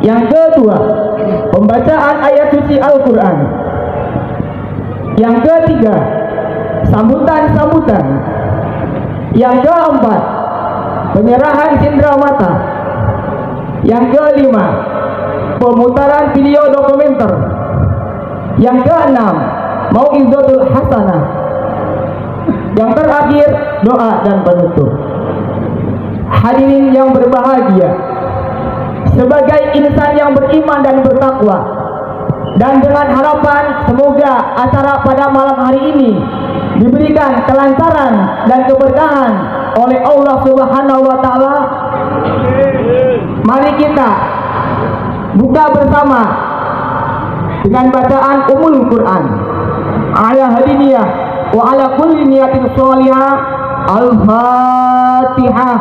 Yang kedua, pembacaan ayat suci Al-Quran. Yang ketiga, sambutan-sambutan. Yang keempat, penyerahan cindera mata. Yang kelima, pemutaran video dokumenter. Yang keenam, mau'izatul hasanah. Yang terakhir, doa dan penutup. Hadirin yang berbahagia, sebagai insan yang beriman dan bertakwa, dan dengan harapan semoga acara pada malam hari ini diberikan kelancaran dan keberkahan oleh Allah Subhanahu wa Ta'ala, mari kita buka bersama dengan bacaan Ummul Quran ala hadiniyah wa ala kulli niyatin sholihah. Al-Fatihah.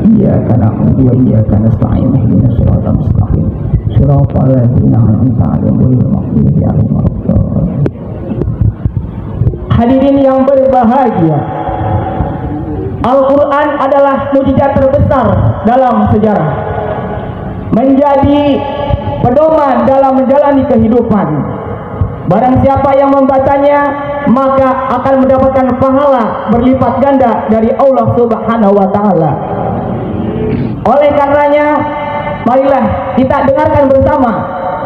Iyyaka na'budu wa iyyaka nasta'in ihdinas siratal mustaqim siratal ladzina an'amta 'alaihim ghairil maghdubi 'alaihim waladdallin. Hadirin yang berbahagia, Al-Quran adalah mukjizat terbesar dalam sejarah, menjadi pedoman dalam menjalani kehidupan. Barang siapa yang membacanya, maka akan mendapatkan pahala berlipat ganda dari Allah Subhanahu wa Ta'ala. Oleh karenanya, marilah kita dengarkan bersama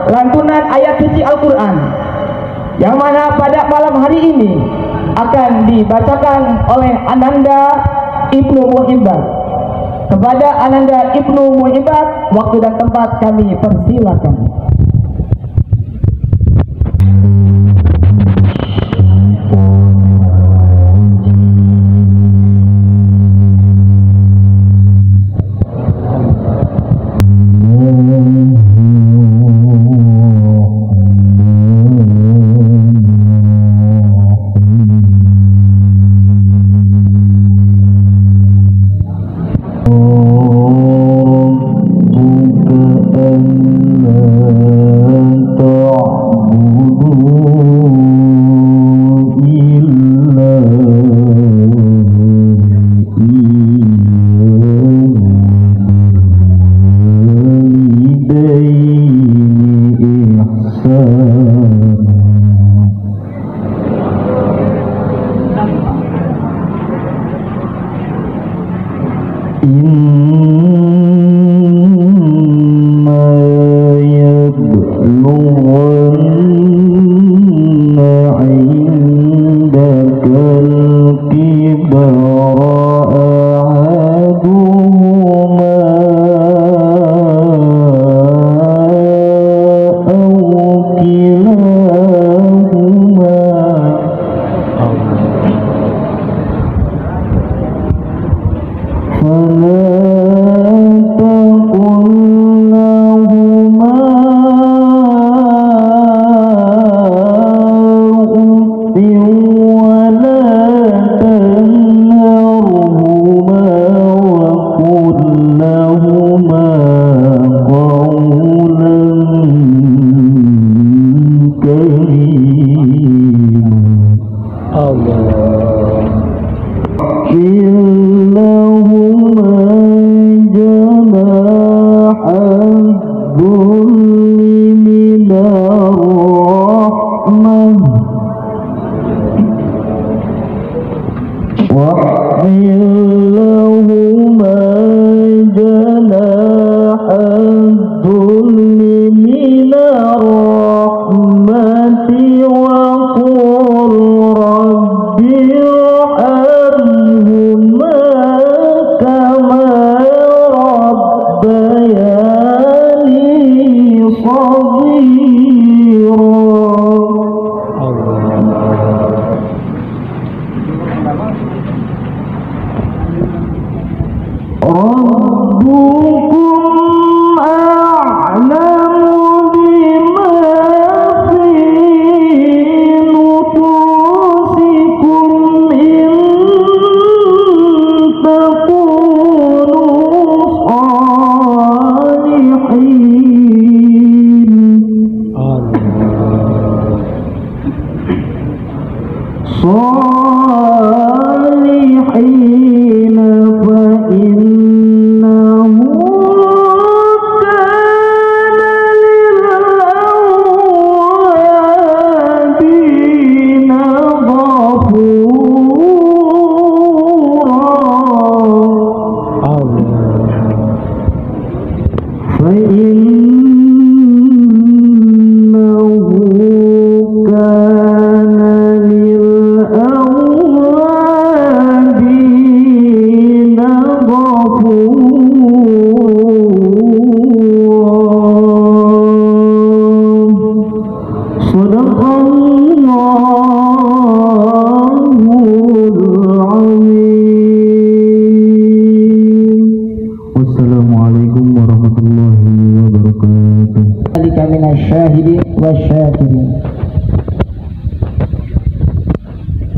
lantunan ayat suci Al-Quran, yang mana pada malam hari ini akan dibacakan oleh Ananda Ibnu Muhibbat. Kepada Ananda Ibnu Muhibbat, waktu dan tempat kami persilakan.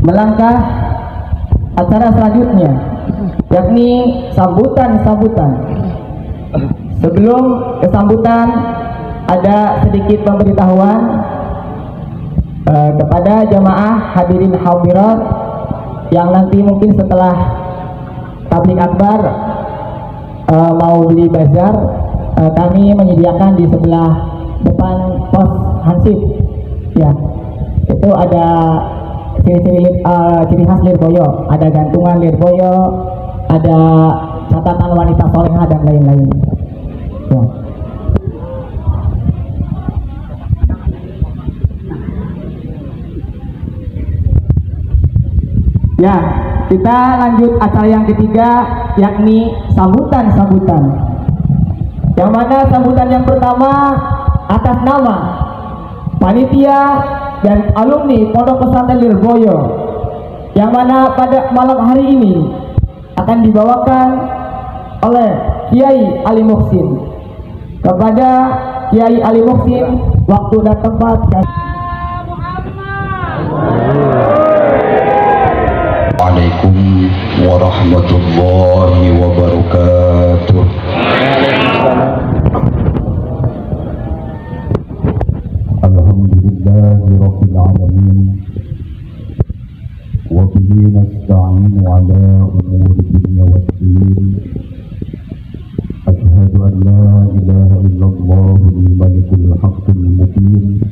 Melangkah acara selanjutnya, yakni sambutan-sambutan. Sebelum kesambutan, ada sedikit pemberitahuan kepada jamaah hadirin hadirat yang nanti mungkin setelah tabligh akbar mau beli bazar, kami menyediakan di sebelah depan pos Hansip, ya, itu ada ciri khas Lirboyo, ada gantungan Lirboyo, ada catatan wanita solehah dan lain-lain. Ya. Ya, kita lanjut acara yang ketiga, yakni sambutan-sambutan. Yang mana sambutan yang pertama atas nama panitia dan alumni Pondok Pesantren Lirboyo, yang mana pada malam hari ini akan dibawakan oleh Kiai Ali Muhsin. Kepada Kiai Ali Muhsin, waktu dan tempat. Waalaikumsalam warahmatullahi wabarakatuh. Rabbil alamin wa bihi nasta'inu ala umuri dunya waddin. Asyhadu an la ilaha illallah al-malikul haqqul mubin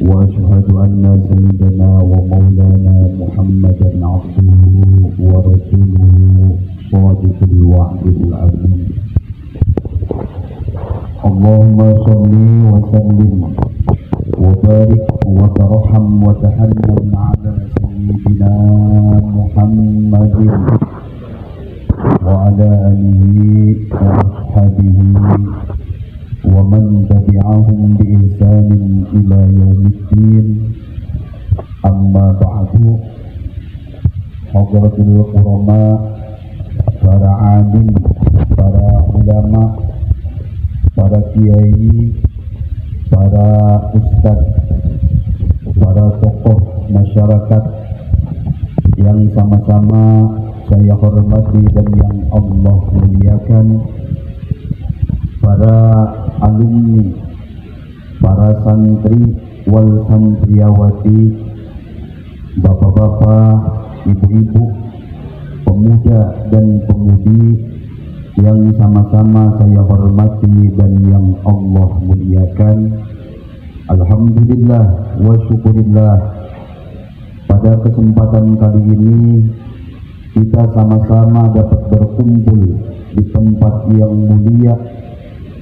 wa asyhadu anna sayyidana wa maulana Muhammadan abduhu wa rasuluhu shadiqul wa'dil amin. Allahumma shalli wa sallim وبارك وترحم وتحنن على سيدنا محمد وعلى آله وأصحابه ومن تبعهم بإحسان إلى يوم الدين. أما بعد، hadratul ulama, para alim, para ulama, para kiai, para ustadz, para tokoh masyarakat yang sama-sama saya hormati dan yang Allah muliakan, para alumni, para santri wal santriawati, bapak-bapak, ibu-ibu, pemuda dan pemudi yang sama-sama saya hormati dan yang Allah muliakan. Alhamdulillah wa syukurillah, pada kesempatan kali ini kita sama-sama dapat berkumpul di tempat yang mulia,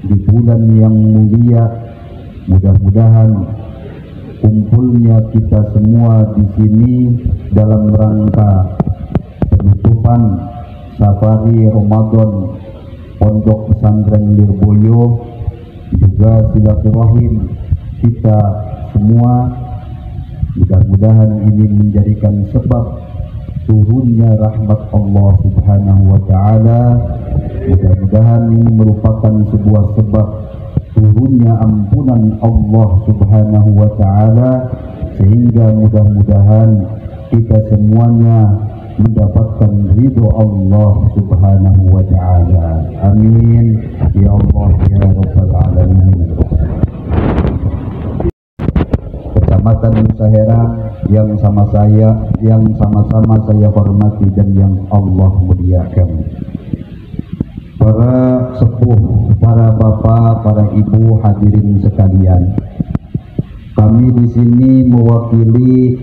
di bulan yang mulia. Mudah-mudahan kumpulnya kita semua di sini dalam rangka penutupan safari Ramadan Pondok Pesantren Lirboyo juga silaturahim kita semua. Mudah-mudahan ini menjadikan sebab turunnya rahmat Allah Subhanahu wa Ta'ala. Mudah-mudahan ini merupakan sebuah sebab turunnya ampunan Allah Subhanahu wa Ta'ala, sehingga mudah-mudahan kita semuanya mendapatkan ridho Allah Subhanahu wa Ta'ala. Amin ya Allah ya Rabbal Alamin. Kecamatan Nusaherang yang sama-sama saya hormati dan yang Allah muliakan. Para sepuh, para bapak, para ibu, hadirin sekalian. Kami di sini mewakili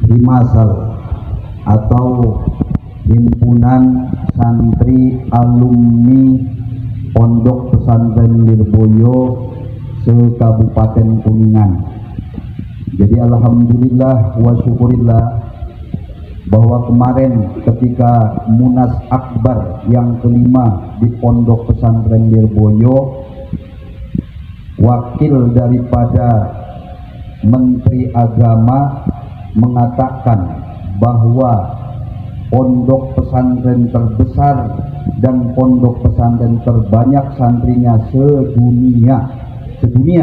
Himasal atau Himpunan Santri Alumni Pondok Pesantren Lirboyo se-Kabupaten Kuningan. Jadi alhamdulillah wa syukurillah bahwa kemarin ketika Munas Akbar yang kelima di Pondok Pesantren Lirboyo, wakil daripada Menteri Agama mengatakan bahwa pondok pesantren terbesar dan pondok pesantren terbanyak santrinya sedunia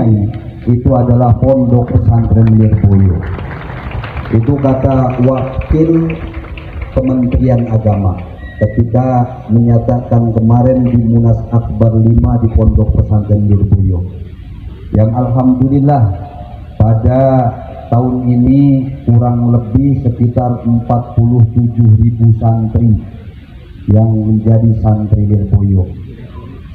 ini itu adalah Pondok Pesantren Lirboyo. Itu kata wakil Kementerian Agama ketika menyatakan kemarin di Munas Akbar 5 di Pondok Pesantren Lirboyo, yang alhamdulillah pada tahun ini kurang lebih sekitar 47.000 santri yang menjadi santri Lirboyo,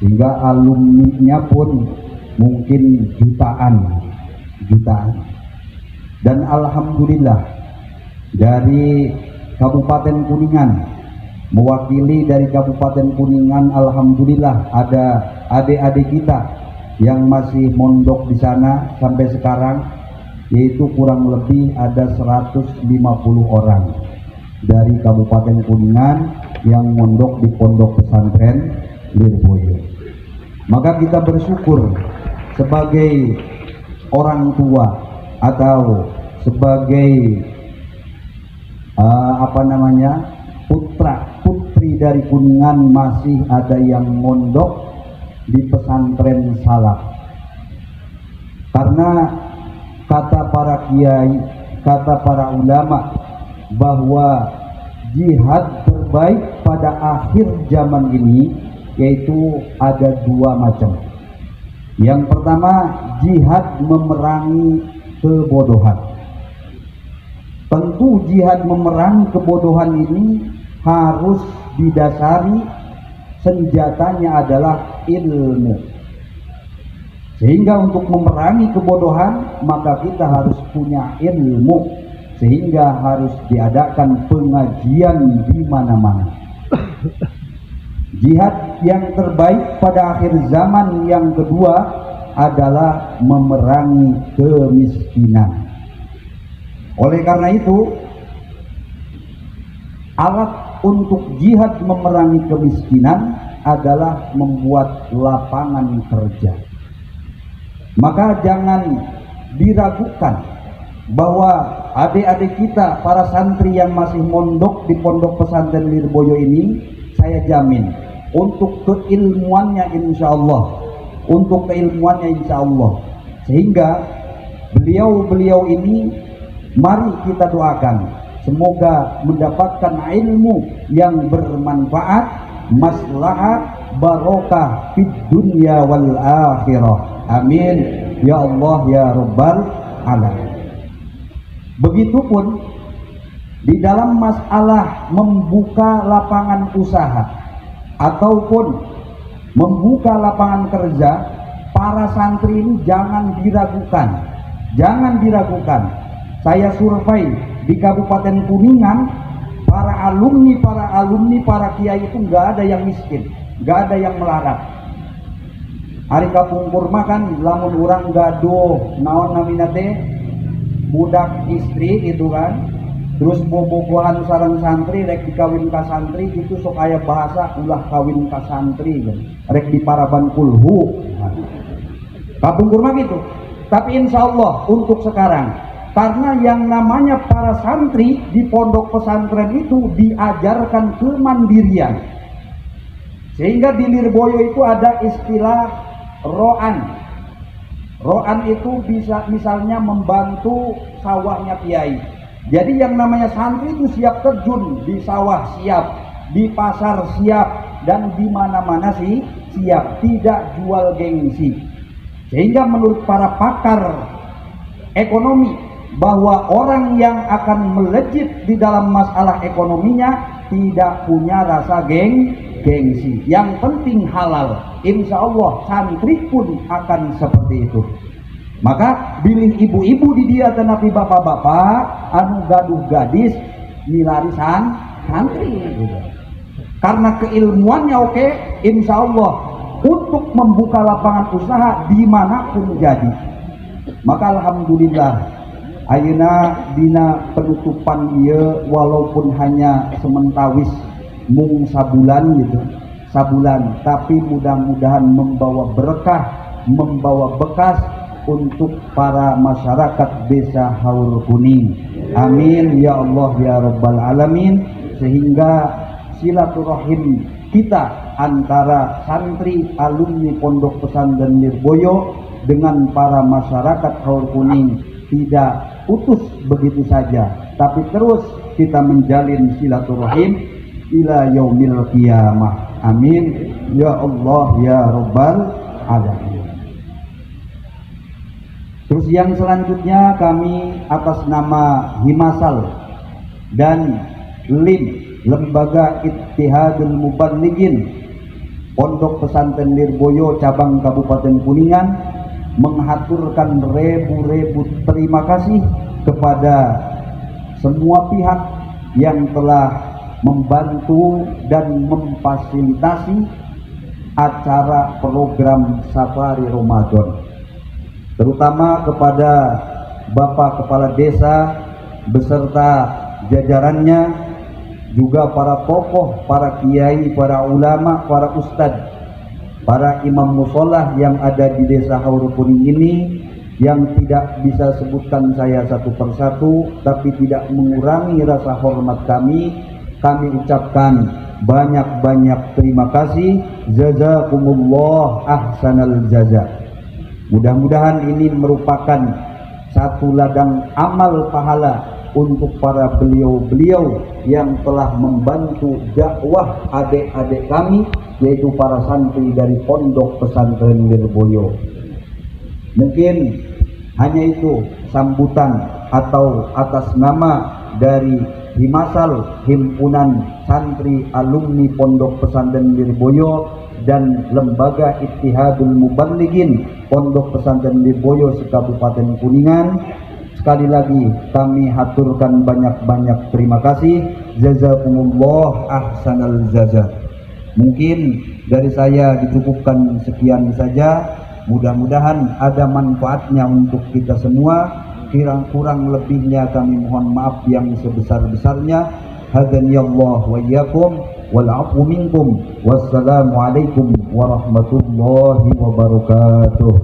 sehingga alumninya pun mungkin jutaan. Dan alhamdulillah dari Kabupaten Kuningan, mewakili dari Kabupaten Kuningan, alhamdulillah ada adik-adik kita yang masih mondok di sana sampai sekarang, yaitu kurang lebih ada 150 orang dari Kabupaten Kuningan yang mondok di Pondok Pesantren Lirboyo. Maka kita bersyukur sebagai orang tua atau sebagai putra putri dari Kuningan masih ada yang mondok di pesantren salaf. Karena kata para kiai, kata para ulama bahwa jihad terbaik pada akhir zaman ini yaitu ada dua macam. Yang pertama, jihad memerangi kebodohan. Tentu jihad memerangi kebodohan ini harus didasari senjatanya adalah ilmu. Sehingga untuk memerangi kebodohan maka kita harus punya ilmu, sehingga harus diadakan pengajian di mana-mana. Jihad yang terbaik pada akhir zaman yang kedua adalah memerangi kemiskinan. Oleh karena itu, alat untuk jihad memerangi kemiskinan adalah membuat lapangan kerja. Maka jangan diragukan bahwa adik-adik kita, para santri yang masih mondok di Pondok Pesantren Lirboyo ini, saya jamin untuk keilmuannya insya Allah, sehingga beliau ini mari kita doakan semoga mendapatkan ilmu yang bermanfaat, maslahat, barokah fid dunya wal akhirah. Amin ya Allah ya Rabbal Alamin. Begitupun di dalam masalah membuka lapangan usaha ataupun membuka lapangan kerja, para santri ini jangan diragukan. Saya survei di Kabupaten Kuningan, para alumni, para kiai itu nggak ada yang miskin, nggak ada yang melarat. Hari kapungkur makan, lamun orang gaduh naon namina teh budak istri itu kan, terus bobogohan sareng santri rek dikawin ka santri, itu sok aya bahasa ulah kawin ka santri kan, rek diparaban kulhu. Kampung Kurma gitu. Tapi insya Allah untuk sekarang, karena yang namanya para santri di pondok pesantren itu diajarkan kemandirian, sehingga di Lirboyo itu ada istilah roan. Roan itu bisa misalnya membantu sawahnya kiai. Jadi yang namanya santri itu siap terjun di sawah, siap di pasar, siap, dan di mana-mana sih siap, tidak jual gengsi. Sehingga menurut para pakar ekonomi, bahwa orang yang akan melejit di dalam masalah ekonominya tidak punya rasa gengsi. Yang penting halal. Insya Allah santri pun akan seperti itu. Maka bilih ibu-ibu di dia tenapi bapak-bapak anu gaduh gadis milarisan santri gitu. Karena keilmuannya oke, insya Allah untuk membuka lapangan usaha dimanapun jadi. Maka alhamdulillah ayeuna dina penutupan ieu walaupun hanya sementawis mung sabulan gitu, sabulan, tapi mudah-mudahan membawa berkah, membawa bekas untuk para masyarakat Desa Haur Kuning. Amin ya Allah ya Rabbal Alamin. Sehingga silaturahim kita antara santri alumni Pondok Pesantren Lirboyo dengan para masyarakat Haur Kuning tidak putus begitu saja, tapi terus kita menjalin silaturahim ila yaumil qiyamah. Amin ya Allah ya Rabbal Alamin. Terus yang selanjutnya kami atas nama Himasal dan LIM, Lembaga Ittihadul Muballighin Pondok Pesantren Lirboyo cabang Kabupaten Kuningan, menghaturkan ribu-ribu terima kasih kepada semua pihak yang telah membantu dan memfasilitasi acara program Safari Ramadan, terutama kepada Bapak Kepala Desa beserta jajarannya, juga para tokoh, para kiai, para ulama, para ustadz, para imam musolah yang ada di Desa Haur Kuning ini, yang tidak bisa sebutkan saya satu persatu, tapi tidak mengurangi rasa hormat kami ucapkan banyak-banyak terima kasih. Jazakumullah ahsanal jaza. Mudah-mudahan ini merupakan satu ladang amal pahala untuk para beliau-beliau yang telah membantu dakwah adik-adik kami, yaitu para santri dari Pondok Pesantren Lirboyo. Mungkin hanya itu sambutan atau atas nama dari Himasal, Himpunan Santri Alumni Pondok Pesantren Lirboyo, dan Lembaga Ittihadul Muballighin Pondok Pesantren Lirboyo Kabupaten Kuningan. Sekali lagi kami haturkan banyak-banyak terima kasih. Jazakumullah ahsanal jaza. Mungkin dari saya dicukupkan sekian saja. Mudah-mudahan ada manfaatnya untuk kita semua. Kurang lebihnya kami mohon maaf yang sebesar-besarnya. Hadaniyallah wa iyyakum wal 'afwu minkum. Wassalamualaikum warahmatullahi wabarakatuh.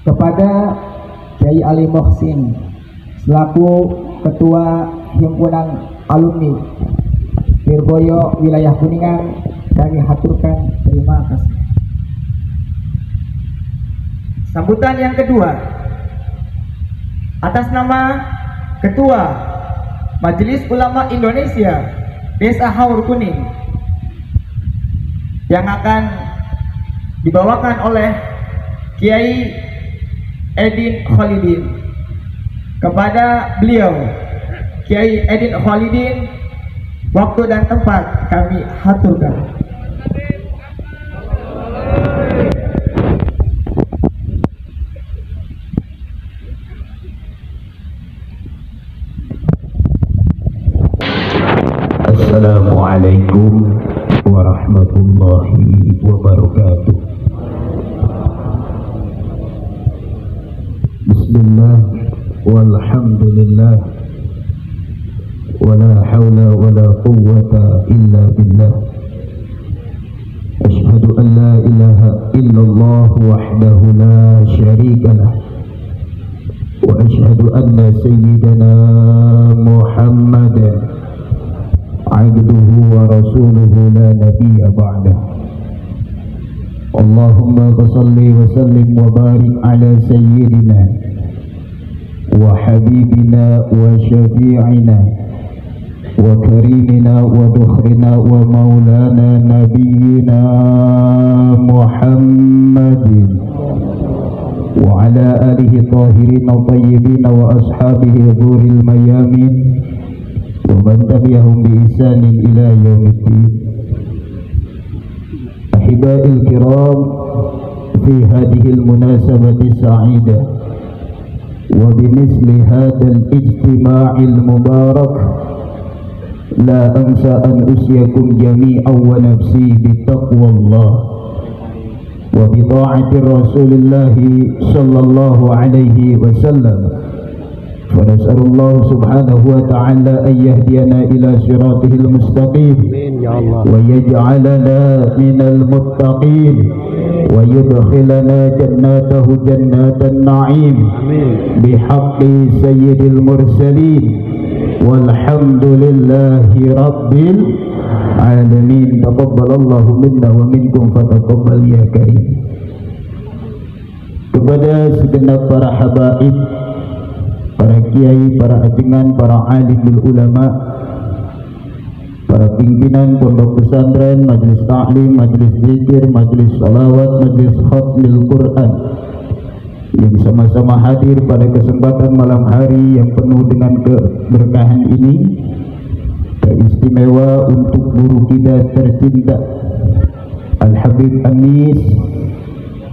Kepada Kiai Ali Muhsin selaku Ketua Himpunan Alumni Lirboyo Wilayah Kuningan, kami haturkan terima kasih. Sambutan yang kedua atas nama Ketua Majelis Ulama Indonesia Desa Haur Kuning yang akan dibawakan oleh Kiai Edin Khalidin. Kepada beliau Kiai Edin Khalidin, waktu dan tempat kami haturkan. Assalamualaikum warahmatullahi wabarakatuh. Bismillah walhamdulillah ولا حول ولا قوة إلا بالله أشهد أن لا إله إلا الله وحده لا شريك له وأشهد أن سيدنا محمدا عبده ورسوله لا نبي بعده اللهم صل وسلم وبارك على سيدنا وحبيبنا وشفيعنا وكريمنا وذخرنا ومولانا نبينا محمد وعلى آله الطاهرين الطيبين وأصحابه غور الميامين ومن تبعهم بإحسان إلى يوم الدين. أحبائي الكرام، في هذه المناسبة السعيدة وبمثل هذا الاجتماع المبارك لا أنسى أن أوصيكم جميعا ونفسي بتقوى الله وبطاعة رسول الله صلى الله عليه وسلم، فنسأل الله سبحانه وتعالى أن يهدينا إلى صراطه المستقيم ويجعلنا من المتقين ويدخلنا جناته جنات النعيم بحق سيد المرسلين والحمد لله رب العالمين. تقبل الله منا ومنكم فتقبل ya karim. Kepada segenap para habaib, para kiai, para ajengan, para alim ulama, para pimpinan pondok pesantren, majlis ta'lim, majlis zikir, majlis salawat, majlis khatmil Quran yang sama-sama hadir pada kesempatan malam hari yang penuh dengan keberkahan ini, teristimewa untuk guru kita tercinta Al-Habib Anis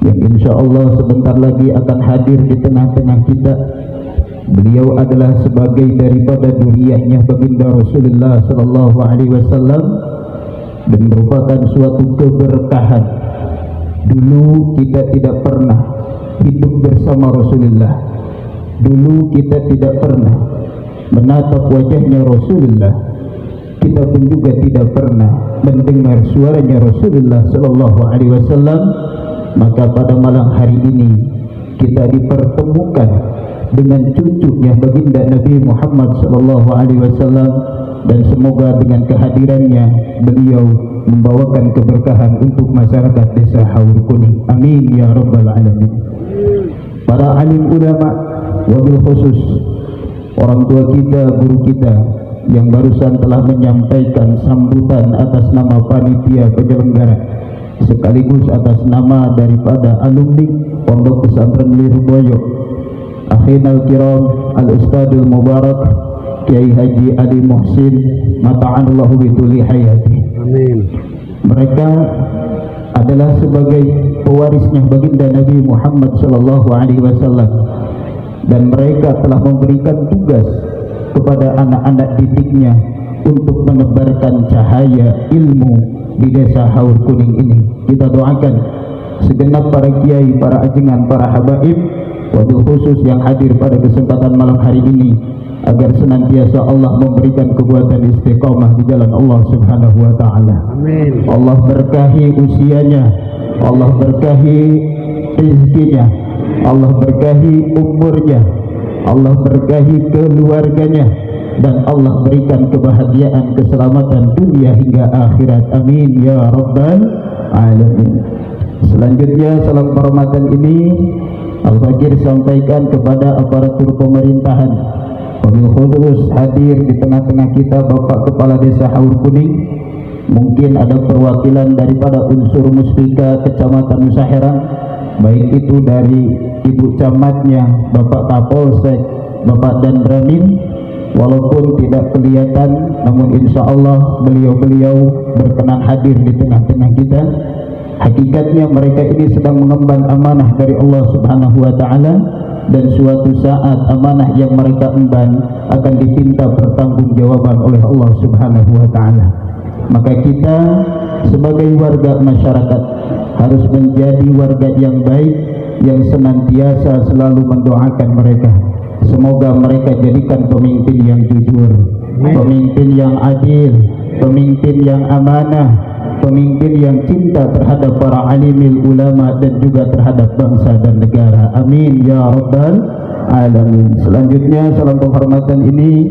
yang insya Allah sebentar lagi akan hadir di tengah-tengah kita. Beliau adalah sebagai daripada duriyahnya baginda Rasulullah sallallahu alaihi wasallam dan merupakan suatu keberkahan. Dulu kita tidak pernah hidup bersama Rasulullah. Dulu kita tidak pernah menatap wajahnya Rasulullah. Kita pun juga tidak pernah mendengar suaranya Rasulullah sallallahu alaihi wasallam. Maka pada malam hari ini kita dipertemukan dengan cucunya baginda Nabi Muhammad sallallahu alaihi wasallam, dan semoga dengan kehadirannya beliau membawakan keberkahan untuk masyarakat desa Haur Kuning. Amin ya rabbal alamin. Para alim ulama, wabil khusus orang tua kita, guru kita yang barusan telah menyampaikan sambutan atas nama panitia penyelenggara sekaligus atas nama daripada alumni Pondok Pesantren Lirboyo, akhirnya kiram al-Ustadul Mubarak Kiai Haji Ali Muhsin mata'anallahu bituli hayati. Amin. Mereka adalah sebagai pewarisnya baginda Nabi Muhammad sallallahu alaihi wasallam, dan mereka telah memberikan tugas kepada anak-anak didiknya untuk menebarkan cahaya ilmu di desa Haur Kuning ini. Kita doakan segenap para kiai, para ajengan, para habaib, wabil khusus yang hadir pada kesempatan malam hari ini, agar senantiasa Allah memberikan kekuatan istiqamah di jalan Allah subhanahu wa ta'ala. Amin. Allah berkahi usianya, Allah berkahi rezekinya, Allah berkahi umurnya, Allah berkahi keluarganya, dan Allah berikan kebahagiaan, keselamatan dunia hingga akhirat. Amin ya rabbal alamin. Selanjutnya salam kehormatan ini Al-Fakir sampaikan kepada aparatur pemerintahan. Wabil khusus hadir di tengah-tengah kita Bapak Kepala Desa Haur Kuning. Mungkin ada perwakilan daripada unsur Muspika Kecamatan Nusaheran, baik itu dari Ibu Camatnya, Bapak Kapolsek, Bapak Dandramin. Walaupun tidak kelihatan, namun insya Allah beliau-beliau berkenan hadir di tengah-tengah kita. Hakikatnya mereka ini sedang mengemban amanah dari Allah subhanahu wa ta'ala, dan suatu saat amanah yang mereka emban akan diminta pertanggungjawaban oleh Allah subhanahu wa ta'ala. Maka kita sebagai warga masyarakat harus menjadi warga yang baik, yang senantiasa selalu mendoakan mereka. Semoga mereka jadikan pemimpin yang jujur, pemimpin yang adil, pemimpin yang amanah, pemimpin yang cinta terhadap para alimil ulama dan juga terhadap bangsa dan negara. Amin ya rabbal alamin. Selanjutnya salam penghormatan ini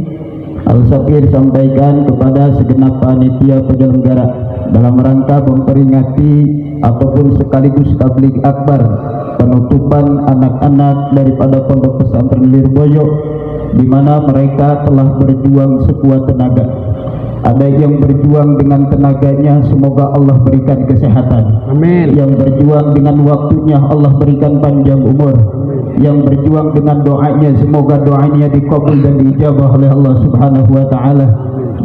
Al-Safir sampaikan kepada segenap panitia penyelenggara dalam rangka memperingati ataupun sekaligus tabligh akbar penutupan anak-anak daripada Pondok Pesantren Lirboyo, di mana mereka telah berjuang sekuat tenaga. Ada yang berjuang dengan tenaganya, semoga Allah berikan kesehatan. Amin. Yang berjuang dengan waktunya, Allah berikan panjang umur. Yang berjuang dengan doanya, semoga doanya dikabul dan diijabah oleh Allah Subhanahu wa taala.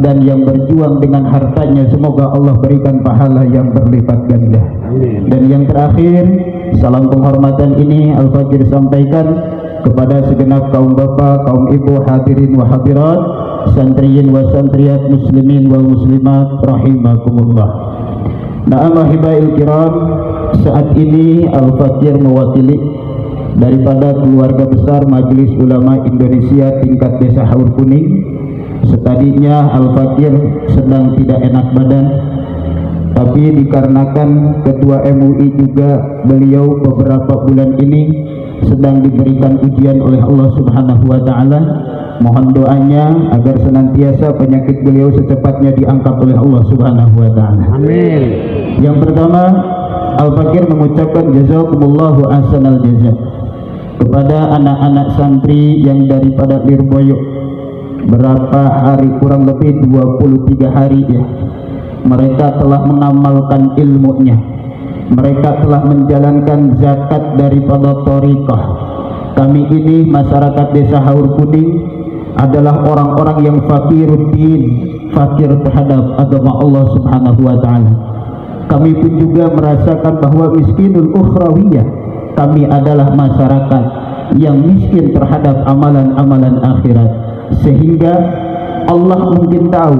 Dan yang berjuang dengan hartanya, semoga Allah berikan pahala yang berlipat ganda. Amin. Dan yang terakhir, salam penghormatan ini Al-Fakir sampaikan kepada segenap kaum bapak, kaum ibu, hadirin wa hadirat, santriyin wa santriyat, muslimin wa muslimat rahimakumullah. Na'am ahibail kiram, saat ini Al-Fakir mewakili daripada keluarga besar Majelis Ulama Indonesia tingkat Desa Haur Kuning. Setadinya Al-Fakir sedang tidak enak badan, tapi dikarenakan Ketua MUI juga beliau beberapa bulan ini sedang diberikan ujian oleh Allah Subhanahu wa taala. Mohon doanya agar senantiasa penyakit beliau secepatnya diangkat oleh Allah Subhanahu wa taala. Amin. Yang pertama, Al-Fakir mengucapkan jazakumullahu ahsanal jaza kepada anak-anak santri yang daripada Lirboyo. Berapa hari, kurang lebih 23 hari ya, mereka telah mengamalkan ilmunya, mereka telah menjalankan zakat daripada thariqah. Kami ini masyarakat Desa Haur Kuning adalah orang-orang yang fakiruddin, fakir terhadap agama Allah Subhanahu wa taala. Kami pun juga merasakan bahwa miskinul ukhrawiyah, kami adalah masyarakat yang miskin terhadap amalan-amalan akhirat. Sehingga Allah mungkin tahu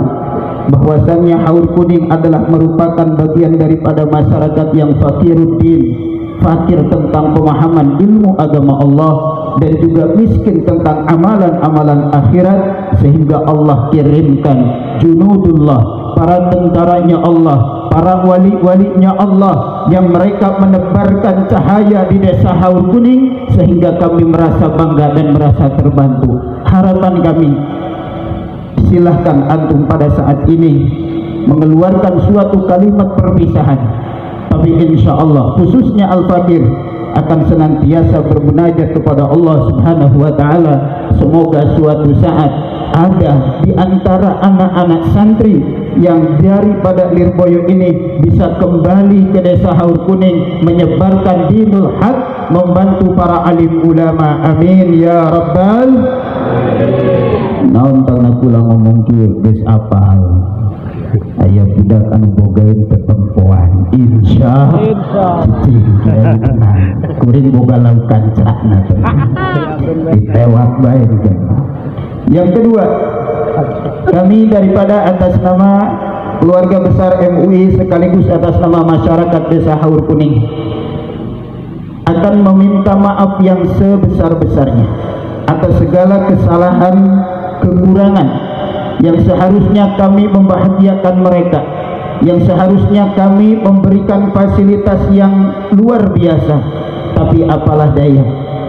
bahwasannya Haur Kuning adalah merupakan bagian daripada masyarakat yang fakiruddin, fakir tentang pemahaman ilmu agama Allah, dan juga miskin tentang amalan-amalan akhirat. Sehingga Allah kirimkan junudullah, para tentaranya Allah, para wali-walinya Allah, yang mereka menebarkan cahaya di Desa Haur Kuning, sehingga kami merasa bangga dan merasa terbantu. Harapan kami, silahkan antum pada saat ini mengeluarkan suatu kalimat perpisahan, tapi insya Allah khususnya Al-Fakir akan senantiasa bermunajat kepada Allah Subhanahu wa taala. Semoga suatu saat ada di antara anak-anak santri yang daripada Lirboyo ini bisa kembali ke Desa Haur Kuning menyebarkan dinul haq, membantu para alim ulama. Amin ya rabbal. Naon tangna kula ngomong kieu geus apal. Aya budak anu bogaeun tetempoan, insyaallah. Kuring boga laukan cerakna teh. Ditewak bae kan. Yang kedua, kami daripada atas nama keluarga besar MUI sekaligus atas nama masyarakat Desa Haur Kuning akan meminta maaf yang sebesar-besarnya atas segala kesalahan, kekurangan yang seharusnya kami membahagiakan mereka, yang seharusnya kami memberikan fasilitas yang luar biasa, tapi apalah daya,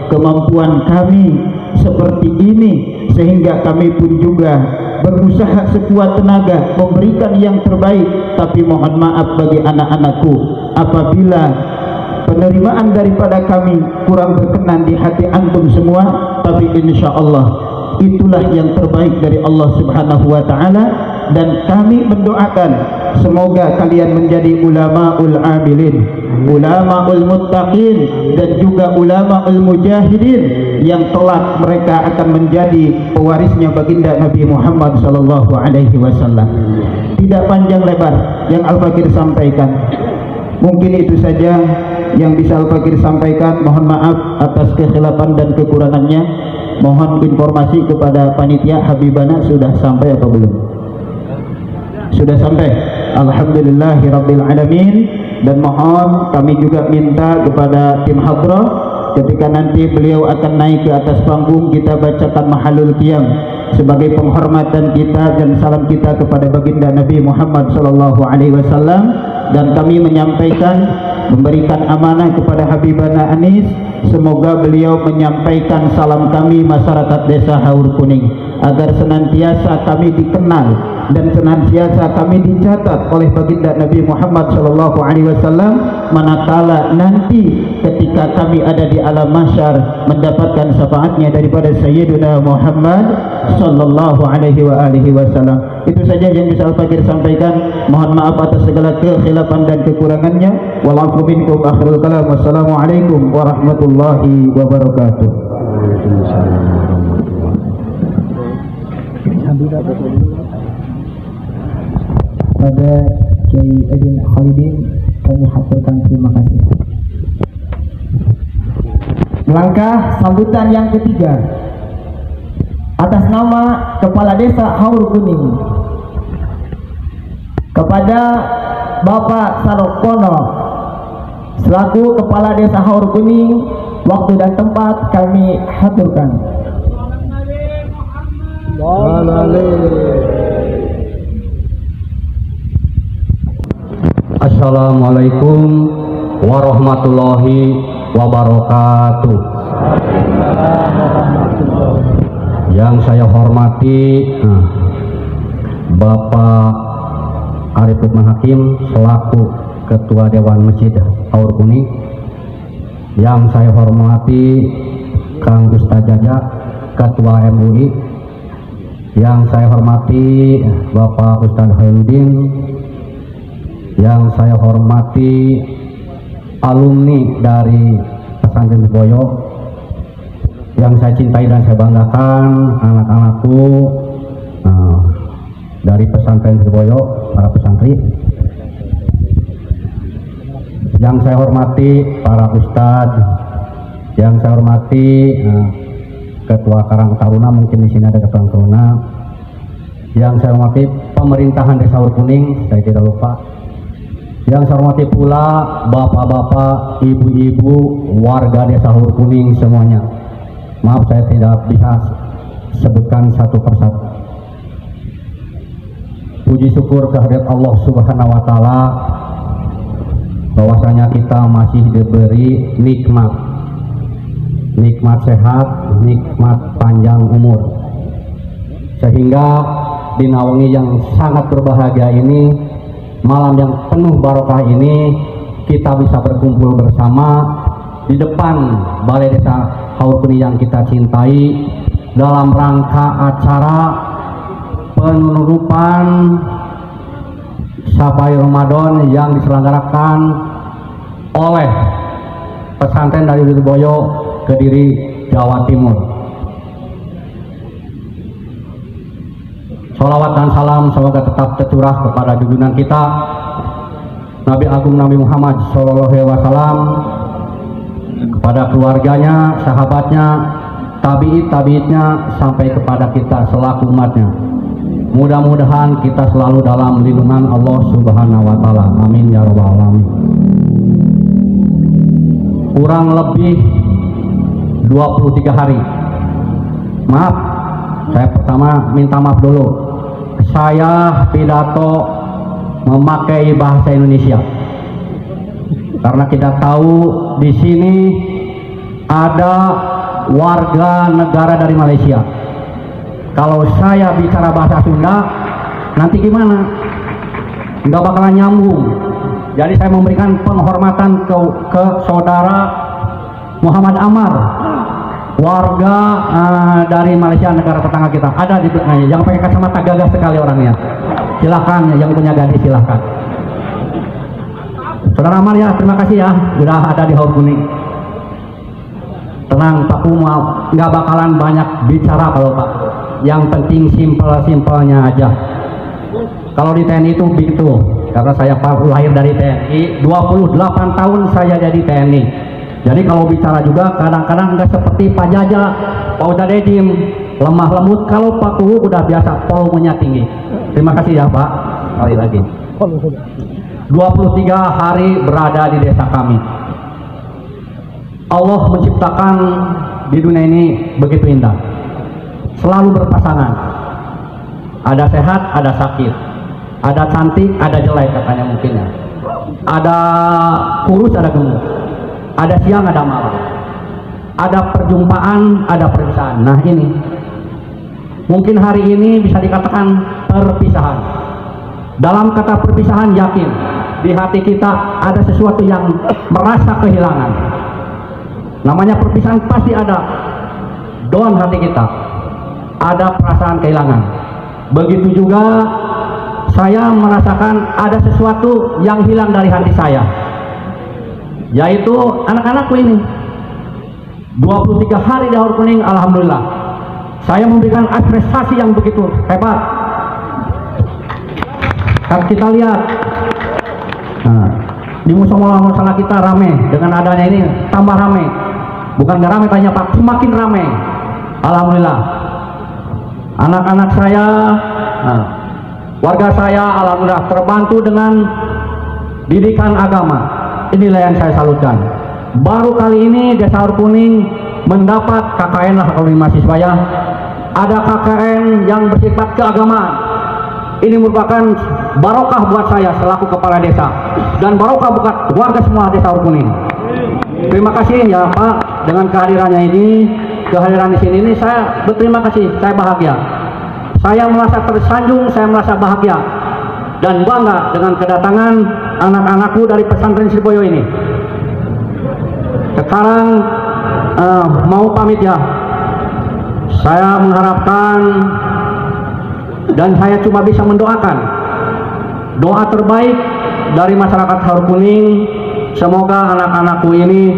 kemampuan kami seperti ini, sehingga kami pun juga berusaha sekuat tenaga memberikan yang terbaik. Tapi mohon maaf bagi anak-anakku apabila penerimaan daripada kami kurang berkenan di hati antum semua, tapi insya Allah itulah yang terbaik dari Allah Subhanahu wa taala. Dan kami mendoakan semoga kalian menjadi ulamaul amilin, ulamaul muttaqin, dan juga ulamaul mujahidin yang kelak mereka akan menjadi pewarisnya baginda Nabi Muhammad sallallahu alaihi wasallam. Tidak panjang lebar yang Al-Fakir sampaikan, mungkin itu saja yang bisa Al-Fakir sampaikan. Mohon maaf atas kekhilafan dan kekurangannya. Mohon informasi kepada panitia Habibana, sudah sampai atau belum? Sudah sampai. Alhamdulillahirabbil alamin. Dan mohon kami juga minta kepada tim hadrah, ketika nanti beliau akan naik ke atas panggung, kita bacakan mahalul qiyam sebagai penghormatan kita dan salam kita kepada baginda Nabi Muhammad SAW, dan kami menyampaikan, memberikan amanah kepada Habibana Anis, semoga beliau menyampaikan salam kami masyarakat desa Haur Kuning agar senantiasa kami dikenal dan senantiasa kami dicatat oleh baginda Nabi Muhammad SAW manakala nanti ketika kami ada di alam mahsyar mendapatkan syafaatnya daripada Sayyidina Muhammad sallallahu alaihi wasallam. Itu saja yang bisa Al-Fakir sampaikan. Mohon maaf atas segala kekhilafan dan kekurangannya. Wallahu minkum akhirul kalam. Wassalamualaikum warahmatullahi wabarakatuh. Pada Kiai Edin Khalidin kami haturkan terima kasih. Langkah sambutan yang ketiga atas nama Kepala Desa Haur Kuning kepada Bapak Sarokono selaku Kepala Desa Haur Kuning, waktu dan tempat kami haturkan. Assalamualaikum warahmatullahi wabarakatuh. Yang saya hormati Bapak Arif Lukman Hakim selaku Ketua Dewan Masjid Haur Kuning. Yang saya hormati Kang Gusta Jaja, Ketua MUI. Yang saya hormati Bapak Ustadz Khairuddin. Yang saya hormati alumni dari Pesantren Boyo. Yang saya cintai dan saya banggakan anak-anakku dari Pesantren Boyo, para pesantri. Yang saya hormati para ustadz. Yang saya hormati Ketua Karang Taruna, mungkin di sini ada Ketua Taruna. Yang saya hormati pemerintahan Desa Haur Kuning, saya tidak lupa. Yang saya hormati pula bapak-bapak, ibu-ibu, warga Desa Haur Kuning semuanya. Maaf saya tidak bisa sebutkan satu persatu. Puji syukur kehadirat Allah Subhanahu wa taala bahwasanya kita masih diberi nikmat sehat, nikmat panjang umur. Sehingga di naungi yang sangat berbahagia ini, malam yang penuh barokah ini, kita bisa berkumpul bersama di depan Balai Desa Haur Kuning yang kita cintai dalam rangka acara penutupan Safai Ramadan yang diselenggarakan oleh pesantren dari Wirboyo, Kediri, Jawa Timur. Salawat dan salam semoga tetap tercurah kepada junjungan kita Nabi Agung Nabi Muhammad SAW, kepada keluarganya, sahabatnya, tabi'itnya sampai kepada kita selaku umatnya. Mudah-mudahan kita selalu dalam lindungan Allah Subhanahu wa taala. Amin ya rabbal alamin. Kurang lebih 23 hari. Maaf, saya pertama minta maaf dulu. Saya pidato memakai bahasa Indonesia. Karena kita tahu di sini ada warga negara dari Malaysia. Kalau saya bicara bahasa Sunda, nanti gimana? Nggak bakalan nyambung. Jadi saya memberikan penghormatan ke saudara Muhammad Amar, warga dari Malaysia, negara tetangga kita. Ada di belakangnya, yang pakai kacamata gagah sekali orangnya. Silahkan, yang punya gadis silahkan. Saudara Amar ya, terima kasih ya, sudah ada di Haur Kuning. Tenang, Pak Umar, nggak bakalan banyak bicara kalau Pak. Yang penting simpel-simpelnya aja. Kalau di TNI itu begitu, karena saya lahir dari TNI, 28 tahun saya jadi TNI. Jadi kalau bicara juga kadang-kadang nggak seperti Pak Jaja, Pak Udadedim, lemah lembut. Kalau Pak Kuhu udah biasa, volumenya tinggi. Terima kasih ya Pak, sekali lagi. 23 hari berada di desa kami. Allah menciptakan di dunia ini begitu indah. selalu berpasangan. Ada sehat, ada sakit, ada cantik, ada jelek katanya mungkin ya. Ada kurus, ada gemuk, ada siang, ada malam, ada perjumpaan, ada perpisahan. Nah ini mungkin hari ini bisa dikatakan perpisahan. Dalam kata perpisahan, yakin di hati kita ada sesuatu yang merasa kehilangan. Namanya perpisahan pasti ada dalam hati kita, ada perasaan kehilangan. Begitu juga saya merasakan ada sesuatu yang hilang dari hati saya, yaitu anak-anakku ini. 23 hari di Haur Kuning, alhamdulillah saya memberikan prestasi yang begitu hebat. Kan kita lihat, nah, di musola kita rame, dengan adanya ini tambah rame. Bukan gak rame tanya Pak, semakin rame. Alhamdulillah anak-anak saya, nah, warga saya alhamdulillah terbantu dengan didikan agama. Inilah yang saya salutkan. Baru kali ini Desa Haur Kuning mendapat KKN lah kalau di mahasiswa ya. Ada KKN yang bersifat keagamaan. Ini merupakan barokah buat saya selaku kepala desa dan barokah buat warga semua Desa Haur Kuning. Terima kasih ya Pak dengan kehadirannya ini, kehadiran di sini ini saya berterima kasih, saya bahagia. Saya merasa tersanjung, saya merasa bahagia dan bangga dengan kedatangan anak-anakku dari pesantren Sriboyo ini. Sekarang mau pamit ya. Saya mengharapkan dan saya cuma bisa mendoakan doa terbaik dari masyarakat Haur Kuning. Semoga anak-anakku ini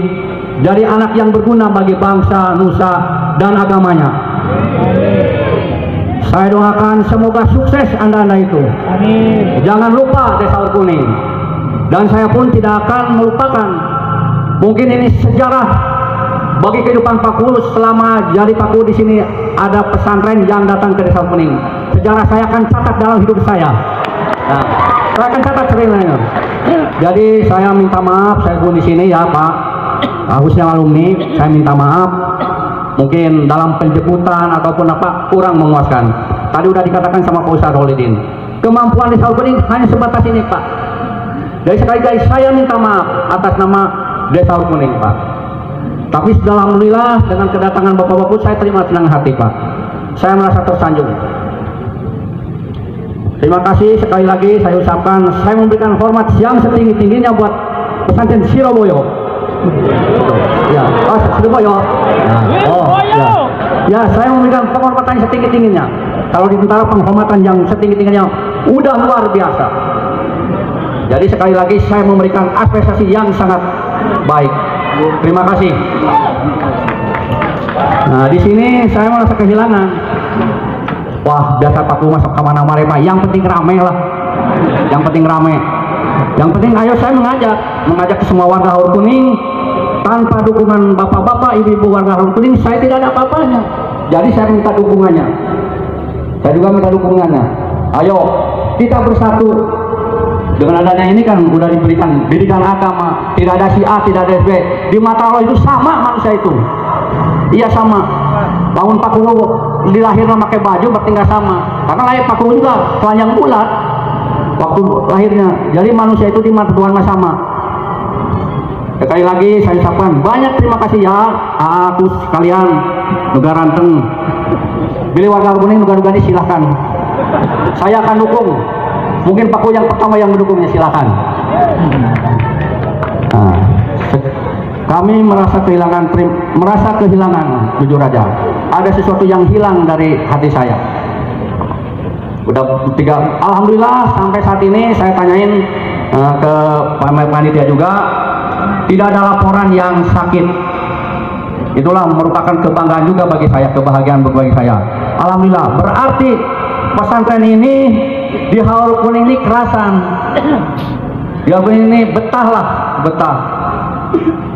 jadi anak yang berguna bagi bangsa, nusa, dan agamanya. Saya doakan semoga sukses anda-anda itu. Amin. Jangan lupa Desa Haur Kuning. Dan saya pun tidak akan melupakan. Mungkin ini sejarah bagi kehidupan Pak Kulus selama jadi Pak Kulus di sini ada pesantren yang datang ke Desa Haur Kuning. Sejarah saya akan catat dalam hidup saya. Nah, saya akan catat sebenarnya. Jadi saya minta maaf, saya pun di sini ya Pak, khususnya alumni, saya minta maaf. Mungkin dalam penjemputan ataupun apa kurang memuaskan. Tadi udah dikatakan sama Pak Ustadz Holidin, kemampuan Desa Haur Kuning hanya sebatas ini Pak. Dari sekali-kali saya minta maaf atas nama Desa Haur Kuning Pak. Tapi alhamdulillah dengan kedatangan bapak-bapak saya terima senang hati Pak. Saya merasa tersanjung. Terima kasih sekali lagi saya ucapkan, saya memberikan hormat yang setinggi-tingginya buat pesantren Sriboyo. Ya, oh Sriboyo. Ya, saya memberikan penghormatan setinggi-tingginya. Kalau di tentara penghormatan yang setinggi-tingginya udah luar biasa. Jadi sekali lagi saya memberikan apresiasi yang sangat baik. Terima kasih. Nah, di sini saya merasa kehilangan. Wah, biasa Pak Ku masuk kemana-mana Pak. Yang penting rame lah. Yang penting rame. Yang penting ayo saya mengajak ke semua warga Haur Kuning. Tanpa dukungan bapak-bapak, ibu-ibu warga Haur Kuning, saya tidak ada apa-apanya. Jadi saya minta dukungannya. Saya juga minta dukungannya. Ayo kita bersatu. Dengan adanya ini kan udah diberikan didikan agama. Tidak ada si A, tidak ada si B. Di mata Allah itu sama manusia itu. Iya sama. Bangun Pak Ku dilahirkan pakai baju berarti nggak sama. Karena lahir Pak Ku juga telanjang bulat waktu lahirnya. Jadi manusia itu di mata Tuhan sama. Sekali lagi saya ucapkan banyak terima kasih ya aku sekalian negara Ranteng. Bila warga Haur Kuning negara ini silahkan. Saya akan dukung. Mungkin Pak Ku yang pertama yang mendukungnya silahkan. Nah, kami merasa kehilangan jujur aja. Ada sesuatu yang hilang dari hati saya. Alhamdulillah sampai saat ini saya tanyain ke panitia juga tidak ada laporan yang sakit. Itulah merupakan kebanggaan juga bagi saya, kebahagiaan bagi saya. Alhamdulillah, berarti pesantren ini di Haur Kuning ini kerasan. Di Haur Kuning ini betah lah, betah.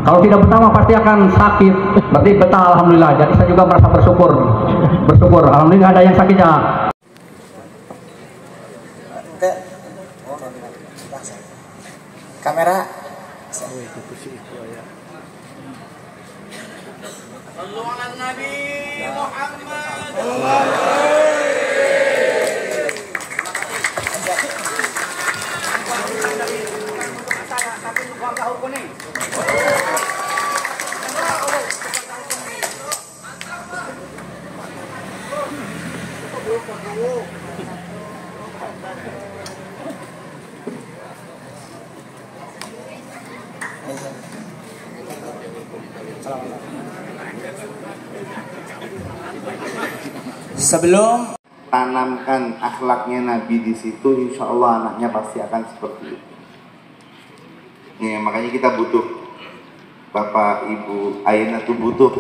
Kalau tidak betah mah pasti akan sakit. Berarti betah alhamdulillah. Jadi saya juga merasa bersyukur. Alhamdulillah ada yang sakit ya. Kamera. Sebelum tanamkan akhlaknya Nabi di situ, insya Allah anaknya pasti akan seperti itu. Ya, makanya kita butuh, Bapak Ibu Ayana tuh butuh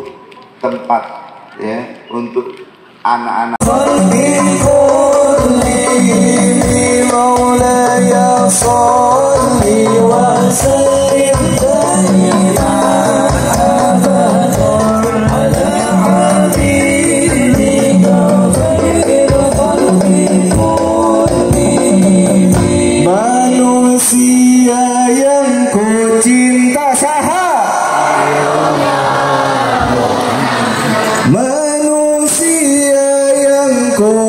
tempat ya untuk anak-anak. Manusia yang ku cinta saha, manusia yang ku